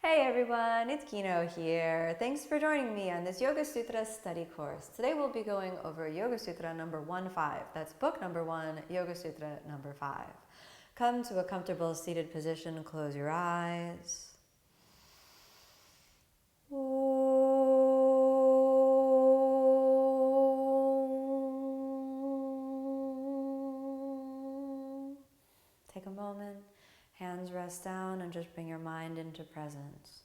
Hey everyone, it's Kino here. Thanks for joining me on this Yoga Sutra study course. Today we'll be going over Yoga Sutra number 1.5. That's book number 1, Yoga Sutra number 5. Come to a comfortable seated position, close your eyes. Take a moment. Hands rest down and just bring your mind into presence.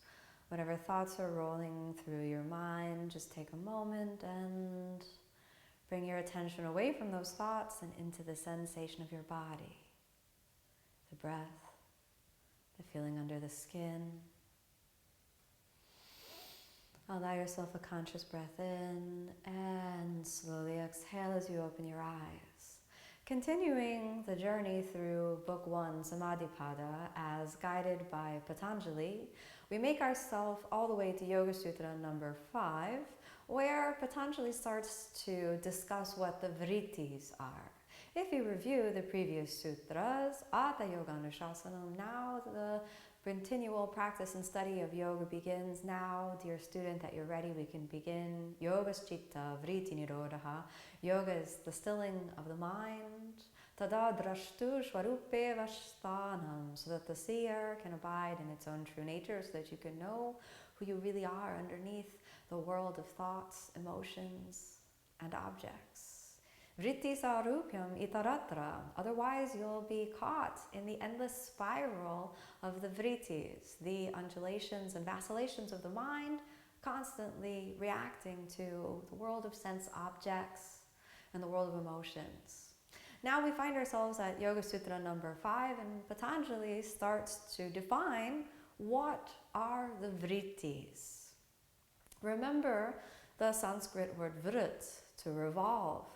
Whatever thoughts are rolling through your mind, just take a moment and bring your attention away from those thoughts and into the sensation of your body. The breath, the feeling under the skin. Allow yourself a conscious breath in and slowly exhale as you open your eyes. Continuing the journey through Book 1, Samadhipada, as guided by Patanjali, we make ourselves all the way to Yoga Sutra number 5, where Patanjali starts to discuss what the Vrittis are. If you review the previous sutras, Atha Yoga Anushasanam, now the continual practice and study of yoga begins. Now, dear student, that you're ready, we can begin. Yoga Chitta Vritti Nirodha. Yoga is the stilling of the mind. Tada drashtu shvarupe vashtanam, so that the seer can abide in its own true nature, so that you can know who you really are underneath the world of thoughts, emotions, and objects. Vrittis arupyam itaratra, otherwise you'll be caught in the endless spiral of the vrittis, the undulations and vacillations of the mind, constantly reacting to the world of sense objects and the world of emotions. Now we find ourselves at Yoga Sutra number 5, and Patanjali starts to define what are the vrittis. Remember the Sanskrit word vrit, to revolve.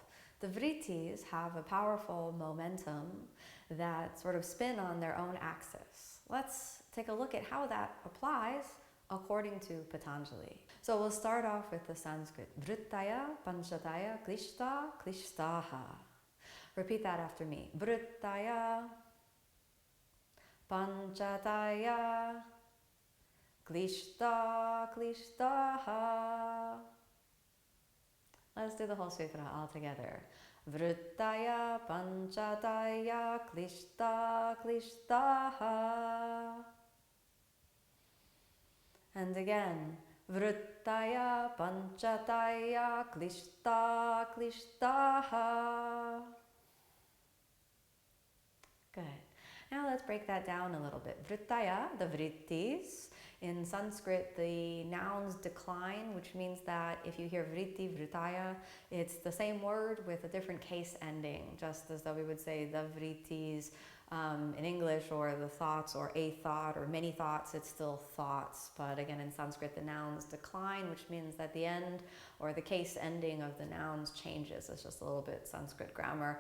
The vrittis have a powerful momentum that sort of spin on their own axis. Let's take a look at how that applies according to Patanjali. So we'll start off with the Sanskrit. Vrttayah, pancatayyah, Klistaklistah. Repeat that after me. Vrttayah, pancatayyah, Klistaklistah. Let's do the whole sutra all together. Vrttayah, pancatayyah, Klistaklistah. And again. Vrttayah, pancatayyah, Klistaklistah. Good. Now let's break that down a little bit. Vrttayah, the vrittis. In Sanskrit, the nouns decline, which means that if you hear vritti, vrttayah, it's the same word with a different case ending, just as though we would say the vrittis in English, or the thoughts, or a thought, or many thoughts, it's still thoughts. But again, in Sanskrit, the nouns decline, which means that the end or the case ending of the nouns changes. It's just a little bit Sanskrit grammar.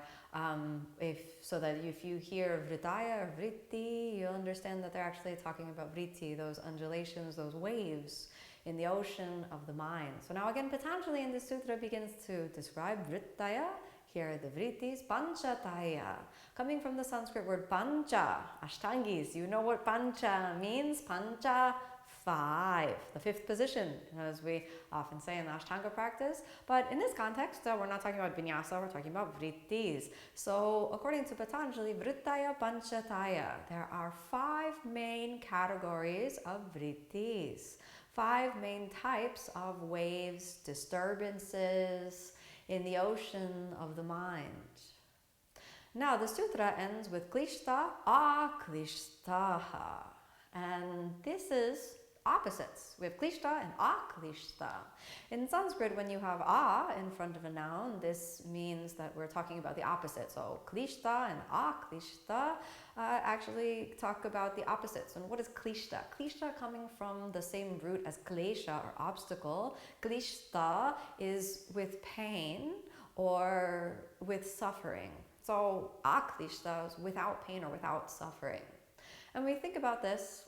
So that if you hear vrttayah or vritti, you'll understand that they're actually talking about vritti, those undulations, those waves in the ocean of the mind. So now again, Patanjali in this sutra begins to describe vrttayah. Here are the vrittis, pancatayyah, coming from the Sanskrit word pancha, ashtangis. You know what pancha means? Pancha, 5, the 5th position, as we often say in the Ashtanga practice. But in this context, we're not talking about vinyasa, we're talking about vrittis. So according to Patanjali, Vrttayah, pancatayyah, there are 5 main categories of vrittis, 5 main types of waves, disturbances in the ocean of the mind. Now the sutra ends with klishta, aklishtaha, and this is opposites. We have klishta and aklishta. In Sanskrit, when you have a in front of a noun, this means that we're talking about the opposite. So klishta and aklishta actually talk about the opposites. And what is klishta? Klishta, coming from the same root as klesha, or obstacle. Klishta is with pain or with suffering. So aklishta is without pain or without suffering. And we think about this,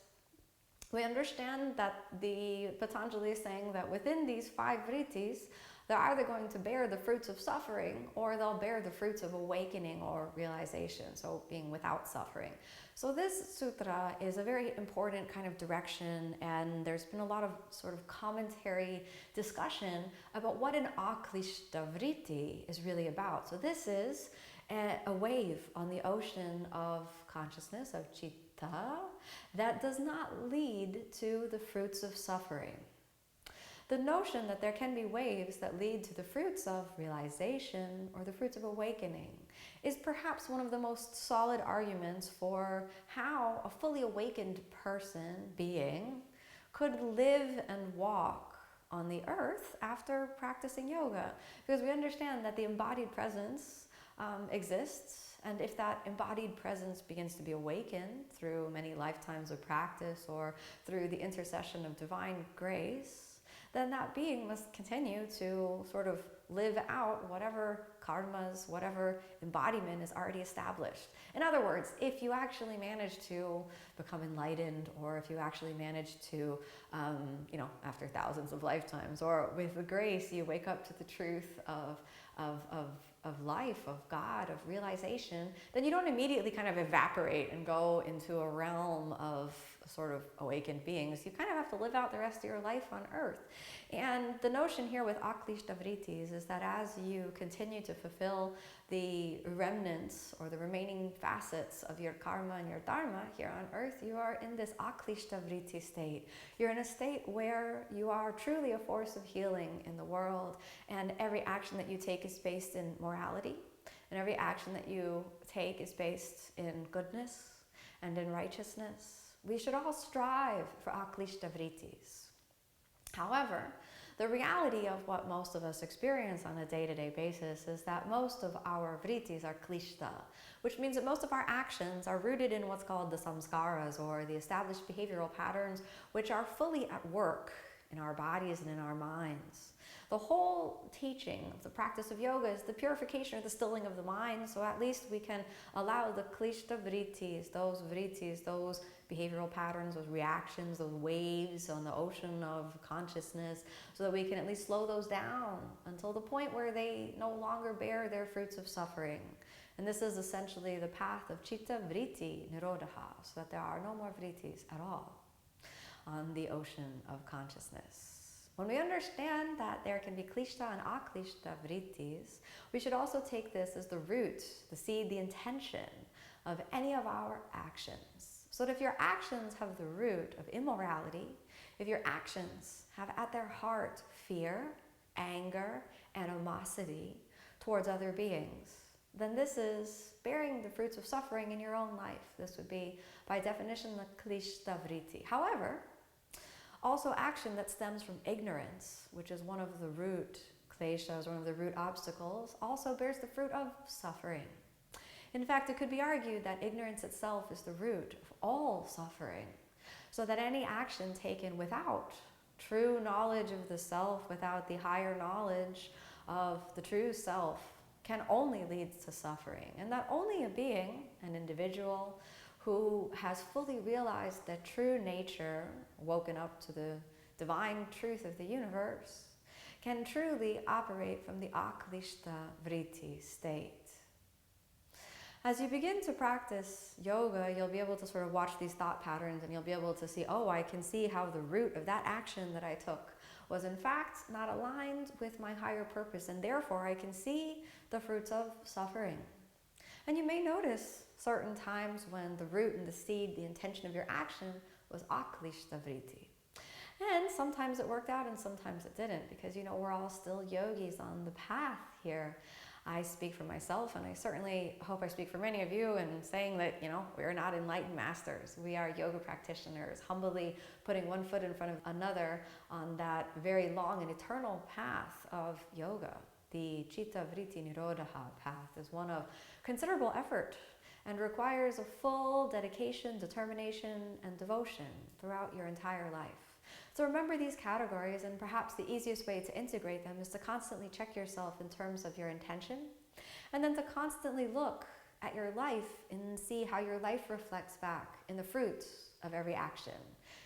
we understand that the Patanjali is saying that within these 5 vrittis, They're either going to bear the fruits of suffering, or they'll bear the fruits of awakening or realization, so being without suffering. So this sutra is a very important kind of direction, and there's been a lot of sort of commentary discussion about what an Klistaklistah vritti is really about. So this is a wave on the ocean of consciousness, of citta, that does not lead to the fruits of suffering. The notion that there can be waves that lead to the fruits of realization or the fruits of awakening is perhaps one of the most solid arguments for how a fully awakened person, being, could live and walk on the earth after practicing yoga. Because we understand that the embodied presence exists, and if that embodied presence begins to be awakened through many lifetimes of practice or through the intercession of divine grace, then that being must continue to sort of live out whatever karmas, whatever embodiment is already established. In other words, if you actually manage to become enlightened, or if you actually manage to, after thousands of lifetimes, or with the grace, you wake up to the truth of life, of God, of realization, then you don't immediately kind of evaporate and go into a realm of sort of awakened beings. You kind of have to live out the rest of your life on earth. And the notion here with Klistaklistah vrittis is that as you continue to fulfill the remnants or the remaining facets of your karma and your dharma here on earth, you are in this Klistaklistah vritti state. You're in a state where you are truly a force of healing in the world, and every action that you take is based in morality, and every action that you take is based in goodness and in righteousness. We should all strive for Klistaklistah vrittis. However, the reality of what most of us experience on a day-to-day basis is that most of our vrittis are klishta, which means that most of our actions are rooted in what's called the samskaras, or the established behavioral patterns, which are fully at work in our bodies and in our minds. The whole teaching of the practice of yoga is the purification or the stilling of the mind, so at least we can allow the klishta vrittis, those behavioral patterns, those reactions, those waves on the ocean of consciousness, so that we can at least slow those down until the point where they no longer bear their fruits of suffering. And this is essentially the path of citta vritti nirodha, so that there are no more vrittis at all on the ocean of consciousness. When we understand that there can be klishta and Klistaklistah vrittis, we should also take this as the root, the seed, the intention of any of our actions. So that if your actions have the root of immorality, if your actions have at their heart fear, anger, animosity towards other beings, then this is bearing the fruits of suffering in your own life. This would be, by definition, the klishta vritti. However, also action that stems from ignorance, which is one of the root kleshas, one of the root obstacles, also bears the fruit of suffering. In fact, it could be argued that ignorance itself is the root of all suffering, so that any action taken without true knowledge of the self, without the higher knowledge of the true self, can only lead to suffering. And that only a being, an individual, who has fully realized their true nature, woken up to the divine truth of the universe, can truly operate from the Klistaklistah vritti state. As you begin to practice yoga, you'll be able to sort of watch these thought patterns, and you'll be able to see, oh, I can see how the root of that action that I took was in fact not aligned with my higher purpose, and therefore I can see the fruits of suffering. And you may notice certain times when the root and the seed, the intention of your action, was Klistaklistah vritti. And sometimes it worked out and sometimes it didn't, because we're all still yogis on the path here. I speak for myself, and I certainly hope I speak for many of you in saying that, we're not enlightened masters. We are yoga practitioners, humbly putting one foot in front of another on that very long and eternal path of yoga. The citta vritti nirodha path is one of considerable effort and requires a full dedication, determination, and devotion throughout your entire life. So remember these categories, and perhaps the easiest way to integrate them is to constantly check yourself in terms of your intention, and then to constantly look at your life and see how your life reflects back in the fruits of every action.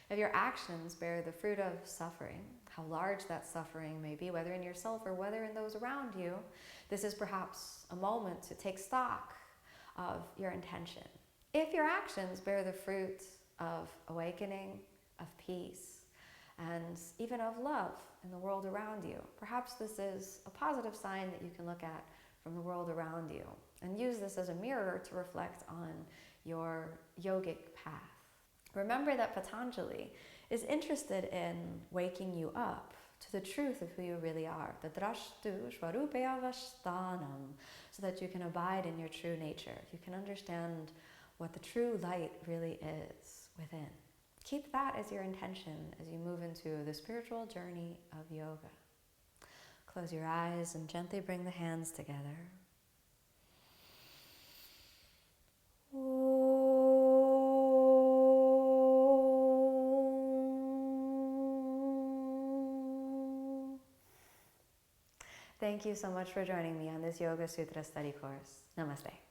If your actions bear the fruit of suffering, how large that suffering may be, whether in yourself or whether in those around you. This is perhaps a moment to take stock of your intention. If your actions bear the fruit of awakening, of peace, and even of love in the world around you, perhaps this is a positive sign that you can look at from the world around you and use this as a mirror to reflect on your yogic path. Remember that Patanjali is interested in waking you up to the truth of who you really are, the drashtu swarupayavashtanam, so that you can abide in your true nature. You can understand what the true light really is within. Keep that as your intention as you move into the spiritual journey of yoga. Close your eyes and gently bring the hands together. Thank you so much for joining me on this Yoga Sutra study course. Namaste.